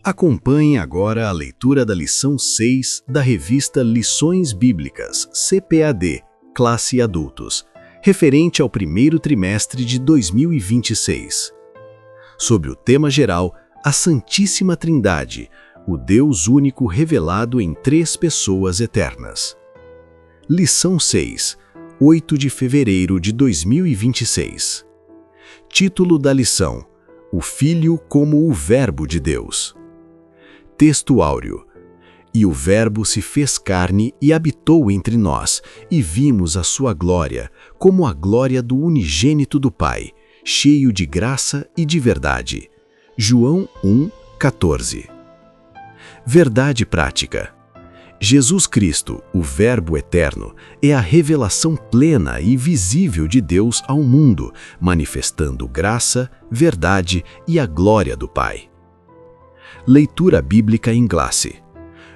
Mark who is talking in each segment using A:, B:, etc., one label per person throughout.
A: Acompanhe agora a leitura da lição 6 da revista Lições Bíblicas, CPAD, Classe Adultos, referente ao primeiro trimestre de 2026. Sobre o tema geral, a Santíssima Trindade, o Deus único revelado em três pessoas eternas. Lição 6, 8 de fevereiro de 2026. Título da lição: O Filho como o Verbo de Deus. Texto áureo. E o Verbo se fez carne e habitou entre nós, e vimos a sua glória, como a glória do unigênito do Pai, cheio de graça e de verdade. João 1:14. Verdade prática. Jesus Cristo, o Verbo eterno, é a revelação plena e visível de Deus ao mundo, manifestando graça, verdade e a glória do Pai. Leitura bíblica em classe.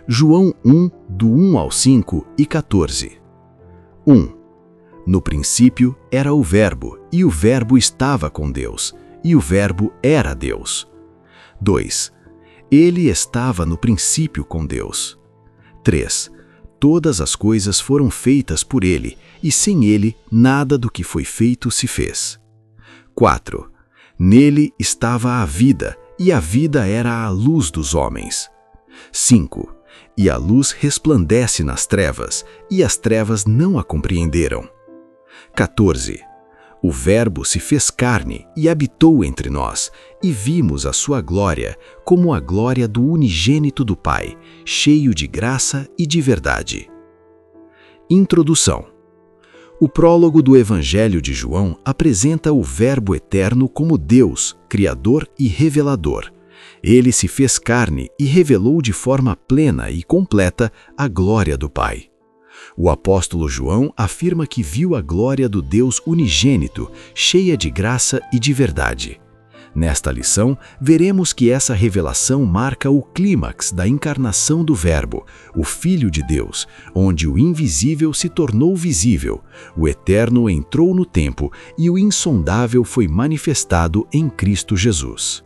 A: João 1, do 1 ao 5 e 14. 1. No princípio era o Verbo, e o Verbo estava com Deus, e o Verbo era Deus. 2. Ele estava no princípio com Deus. 3. Todas as coisas foram feitas por ele, e sem ele nada do que foi feito se fez. 4. Nele estava a vida, e a vida era a luz dos homens. 5. E a luz resplandece nas trevas, e as trevas não a compreenderam. 14. O Verbo se fez carne e habitou entre nós, e vimos a sua glória, como a glória do unigênito do Pai, cheio de graça e de verdade. Introdução. O prólogo do Evangelho de João apresenta o Verbo eterno como Deus, Criador e Revelador. Ele se fez carne e revelou de forma plena e completa a glória do Pai. O apóstolo João afirma que viu a glória do Deus unigênito, cheia de graça e de verdade. Nesta lição, veremos que essa revelação marca o clímax da encarnação do Verbo, o Filho de Deus, onde o invisível se tornou visível, o eterno entrou no tempo e o insondável foi manifestado em Cristo Jesus.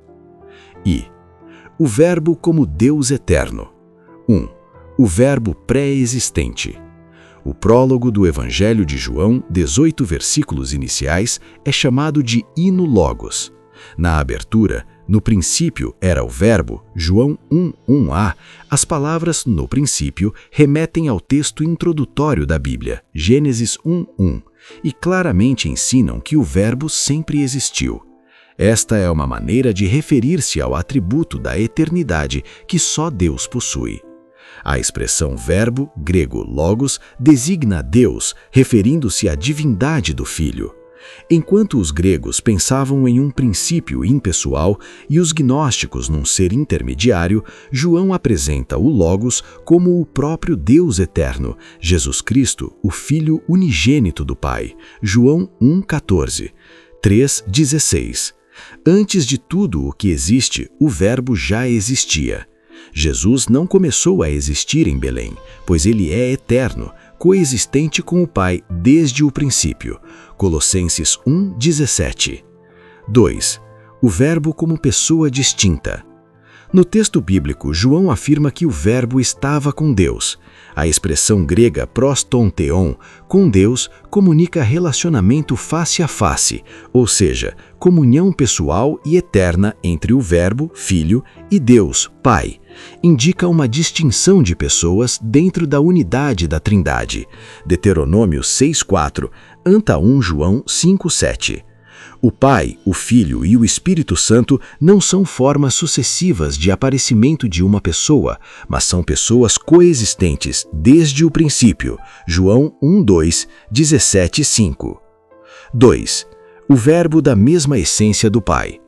A: E o Verbo como Deus eterno. 1. O Verbo pré-existente. O prólogo do Evangelho de João, 18 versículos iniciais, é chamado de Hino Logos. Na abertura, no princípio era o Verbo, João 1:1a, as palavras no princípio remetem ao texto introdutório da Bíblia, Gênesis 1:1, e claramente ensinam que o Verbo sempre existiu. Esta é uma maneira de referir-se ao atributo da eternidade que só Deus possui. A expressão verbo, grego logos, designa Deus, referindo-se à divindade do Filho. Enquanto os gregos pensavam em um princípio impessoal e os gnósticos num ser intermediário, João apresenta o Logos como o próprio Deus eterno, Jesus Cristo, o Filho unigênito do Pai. João 1:14, 3:16. Antes de tudo o que existe, o Verbo já existia. Jesus não começou a existir em Belém, pois ele é eterno, coexistente com o Pai desde o princípio. Colossenses 1:17. 2. O Verbo como pessoa distinta. No texto bíblico, João afirma que o Verbo estava com Deus. A expressão grega prostonteon, com Deus, comunica relacionamento face a face, ou seja, comunhão pessoal e eterna entre o Verbo, Filho, e Deus, Pai. Indica uma distinção de pessoas dentro da unidade da Trindade. Deuteronômio 6:4, anta 1 João 5:7. O Pai, o Filho e o Espírito Santo não são formas sucessivas de aparecimento de uma pessoa, mas são pessoas coexistentes desde o princípio. João 1:2, 17:5. 2. O Verbo da mesma essência do Pai.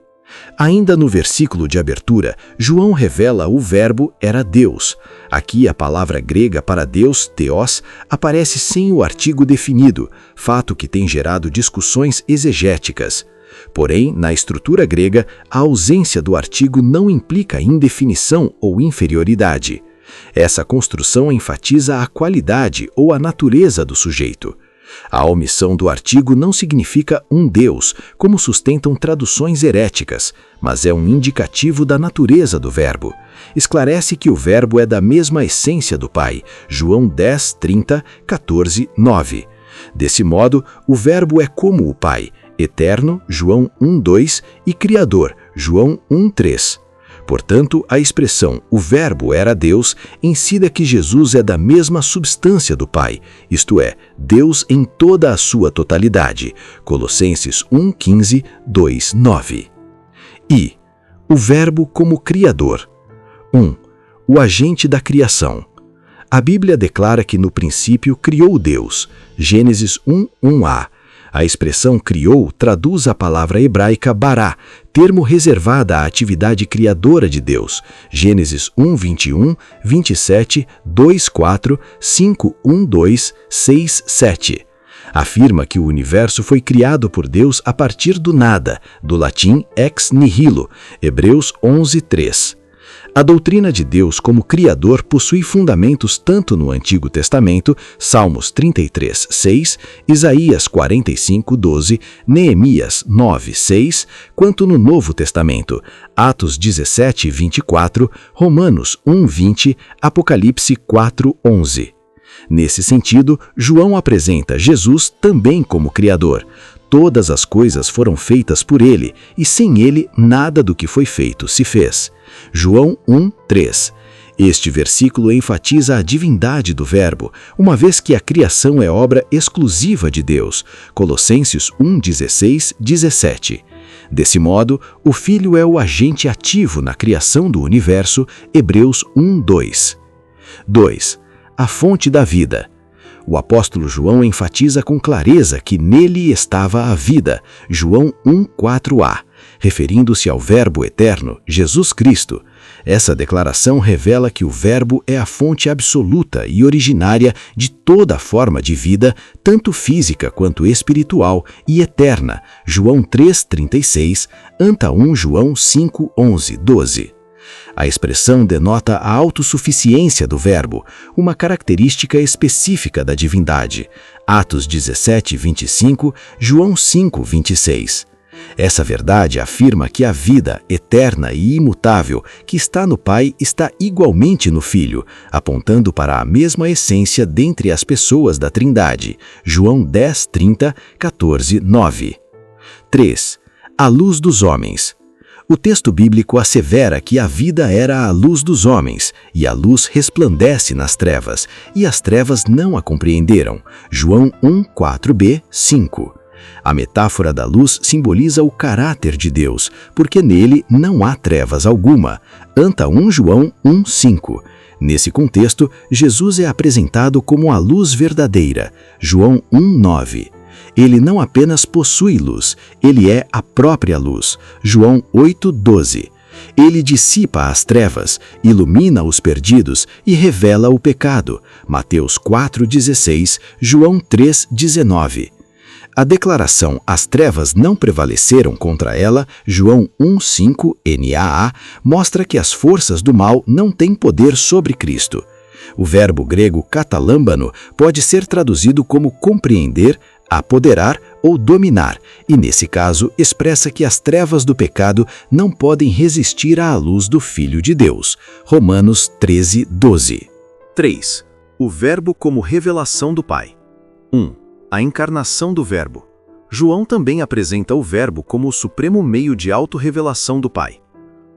A: Ainda no versículo de abertura, João revela o Verbo era Deus. Aqui a palavra grega para Deus, theos, aparece sem o artigo definido, fato que tem gerado discussões exegéticas. Porém, na estrutura grega, a ausência do artigo não implica indefinição ou inferioridade. Essa construção enfatiza a qualidade ou a natureza do sujeito. A omissão do artigo não significa um Deus, como sustentam traduções heréticas, mas é um indicativo da natureza do verbo. esclarece que o Verbo é da mesma essência do Pai, João 10, 30, 14, 9. Desse modo, o Verbo é como o Pai, eterno, João 1, 2, e Criador, João 1, 3. Portanto, a expressão "o Verbo era Deus" ensina que Jesus é da mesma substância do Pai, isto é, Deus em toda a sua totalidade. Colossenses 1, 15, 2, 9. E o Verbo como Criador. 1. O agente da criação. A Bíblia declara que no princípio criou Deus. Gênesis 1, 1a. A expressão criou traduz a palavra hebraica bará, termo reservado à atividade criadora de Deus. Gênesis 1, 21, 27, 2, 4, 5, 1, 2, 6, 7. Afirma que o universo foi criado por Deus a partir do nada, do latim ex nihilo, Hebreus 11, 3. A doutrina de Deus como Criador possui fundamentos tanto no Antigo Testamento, Salmos 33, 6, Isaías 45, 12, Neemias 9, 6, quanto no Novo Testamento, Atos 17, 24, Romanos 1, 20, Apocalipse 4, 11. Nesse sentido, João apresenta Jesus também como Criador. Todas as coisas foram feitas por ele, e sem ele nada do que foi feito se fez. João 1, 3. Este versículo enfatiza a divindade do Verbo, uma vez que a criação é obra exclusiva de Deus. Colossenses 1, 16, 17. Desse modo, o Filho é o agente ativo na criação do universo. Hebreus 1, 2. 2. A fonte da vida. O apóstolo João enfatiza com clareza que nele estava a vida, João 1, 4a, referindo-se ao Verbo eterno, Jesus Cristo. Essa declaração revela que o Verbo é a fonte absoluta e originária de toda forma de vida, tanto física quanto espiritual e eterna, João 3, 36, anta 1 João 5, 11, 12. A expressão denota a autossuficiência do Verbo, uma característica específica da divindade. Atos 17, 25, João 5, 26. Essa verdade afirma que a vida eterna e imutável que está no Pai está igualmente no Filho, apontando para a mesma essência dentre as pessoas da Trindade. João 10, 30, 14, 9. 3. A luz dos homens. O texto bíblico assevera que a vida era a luz dos homens, e a luz resplandece nas trevas, e as trevas não a compreenderam. João 1, 4b, 5. A metáfora da luz simboliza o caráter de Deus, porque nele não há trevas alguma. Anta 1 João 1, 5. Nesse contexto, Jesus é apresentado como a luz verdadeira. João 1, 9. Ele não apenas possui luz, ele é a própria luz. João 8, 12. Ele dissipa as trevas, ilumina os perdidos e revela o pecado. Mateus 4, 16, João 3, 19. A declaração "as trevas não prevaleceram contra ela", João 1, 5, NAA, mostra que as forças do mal não têm poder sobre Cristo. O verbo grego katalambano pode ser traduzido como compreender, apoderar ou dominar, e nesse caso expressa que as trevas do pecado não podem resistir à luz do Filho de Deus. Romanos 13, 12. 3. O Verbo como revelação do Pai. 1. A encarnação do Verbo. João também apresenta o Verbo como o supremo meio de autorrevelação do Pai.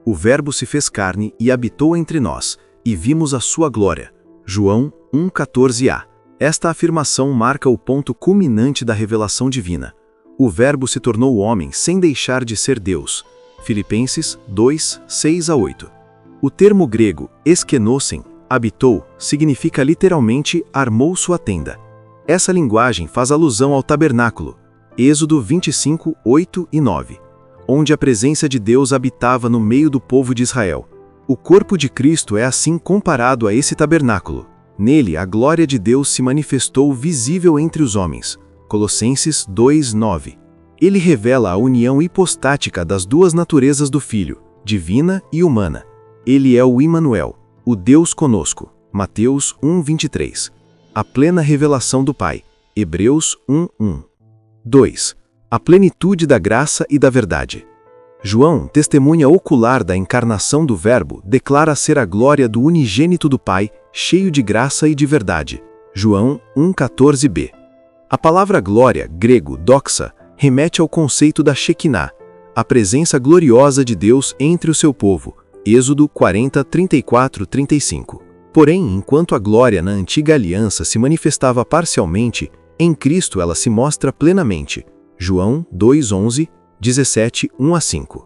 A: O Verbo se fez carne e habitou entre nós, e vimos a sua glória. João 1, 14a. Esta afirmação marca o ponto culminante da revelação divina. O Verbo se tornou homem sem deixar de ser Deus. Filipenses 2, 6 a 8. O termo grego eskenosen, habitou, significa literalmente armou sua tenda. Essa linguagem faz alusão ao tabernáculo, Êxodo 25, 8 e 9, onde a presença de Deus habitava no meio do povo de Israel. O corpo de Cristo é assim comparado a esse tabernáculo. Nele, a glória de Deus se manifestou visível entre os homens. Colossenses 2, 9. Ele revela a união hipostática das duas naturezas do Filho, divina e humana. Ele é o Immanuel, o Deus conosco. Mateus 1, 23. A plena revelação do Pai. Hebreus 1, 1. 2. A plenitude da graça e da verdade. João, testemunha ocular da encarnação do Verbo, declara ser a glória do unigênito do Pai, cheio de graça e de verdade. João 1,14b. A palavra glória, grego doxa, remete ao conceito da Shekinah, a presença gloriosa de Deus entre o seu povo. Êxodo 40, 34, 35. Porém, enquanto a glória na antiga aliança se manifestava parcialmente, em Cristo ela se mostra plenamente. João 2,11, 17, 1-5.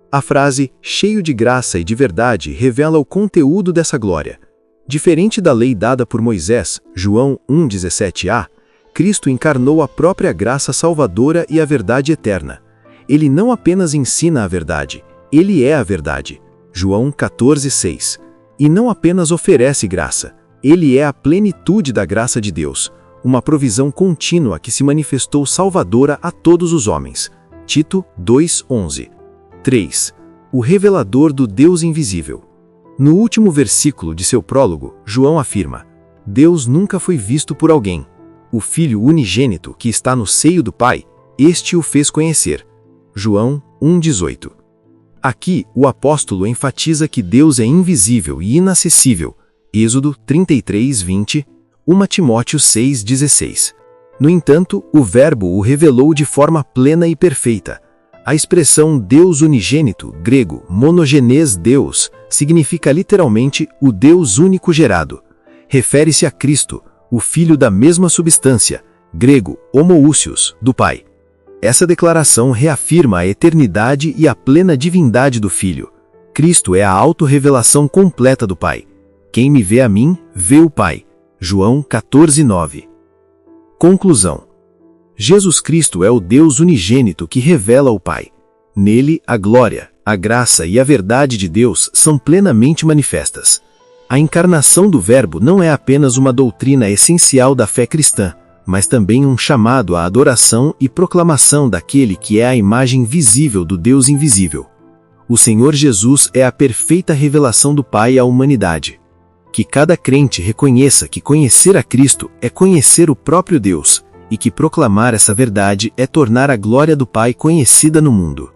A: A frase cheio de graça e de verdade revela o conteúdo dessa glória. Diferente da lei dada por Moisés, João 1,17a, Cristo encarnou a própria graça salvadora e a verdade eterna. Ele não apenas ensina a verdade, ele é a verdade. João 14,6. E não apenas oferece graça, ele é a plenitude da graça de Deus, uma provisão contínua que se manifestou salvadora a todos os homens. Tito 2,11. 3. O revelador do Deus invisível. No último versículo de seu prólogo, João afirma: Deus nunca foi visto por alguém. O Filho unigênito que está no seio do Pai, este o fez conhecer. João 1,18. Aqui, o apóstolo enfatiza que Deus é invisível e inacessível. Êxodo 33:20, 1 Timóteo 6:16. No entanto, o Verbo o revelou de forma plena e perfeita. A expressão Deus unigênito, grego monogenes Deus, significa literalmente o Deus único gerado. Refere-se a Cristo, o Filho da mesma substância, grego homoúsios, do Pai. Essa declaração reafirma a eternidade e a plena divindade do Filho. Cristo é a autorrevelação completa do Pai. Quem me vê a mim, vê o Pai. João 14:9. Conclusão. Jesus Cristo é o Deus unigênito que revela o Pai. Nele, a glória, a graça e a verdade de Deus são plenamente manifestas. A encarnação do Verbo não é apenas uma doutrina essencial da fé cristã, mas também um chamado à adoração e proclamação daquele que é a imagem visível do Deus invisível. O Senhor Jesus é a perfeita revelação do Pai à humanidade. Que cada crente reconheça que conhecer a Cristo é conhecer o próprio Deus, e que proclamar essa verdade é tornar a glória do Pai conhecida no mundo.